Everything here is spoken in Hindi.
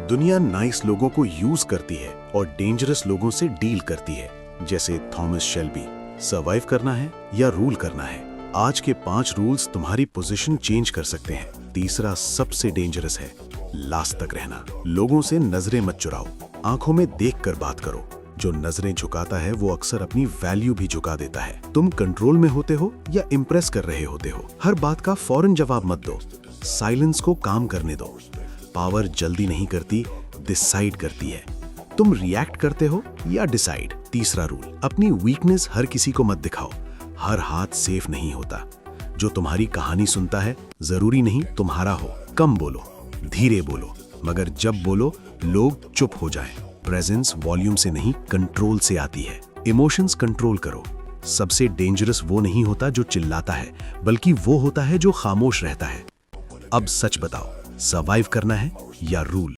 दुनिया नाइस लोगों को यूज करती है और डेंजरस लोगों से डील करती है, जैसे थॉमस शेल्बी। सर्वाइव करना है या रूल करना है? आज के 5 रूल्स तुम्हारी पोजीशन चेंज कर सकते हैं। तीसरा सबसे डेंजरस है, लास्ट तक रहना। लोगों से नजरें मत चुराओ, आंखों में देखकर बात करो। जो नजरें झुकाता है वो अक्सर अपनी वैल्यू भी झुका देता है। तुम कंट्रोल में होते हो या इम्प्रेस कर रहे होते हो? हर बात का फौरन जवाब मत दो, साइलेंस को काम करने दो। पावर जल्दी नहीं करती, डिसाइड करती है। तुम रिएक्ट करते हो या डिसाइड? तीसरा रूल, अपनी वीकनेस हर किसी को मत दिखाओ। हर हाथ सेफ नहीं होता। जो तुम्हारी कहानी सुनता है जरूरी नहीं तुम्हारा हो। कम बोलो, धीरे बोलो, मगर जब बोलो लोग चुप हो जाएं। प्रेजेंस वॉल्यूम से नहीं, कंट्रोल से आती है। इमोशंस कंट्रोल करो। सबसे डेंजरस वो नहीं होता जो चिल्लाता है, बल्कि वो होता है जो खामोश रहता है। अब सच बताओ, सर्वाइव करना है या रूल?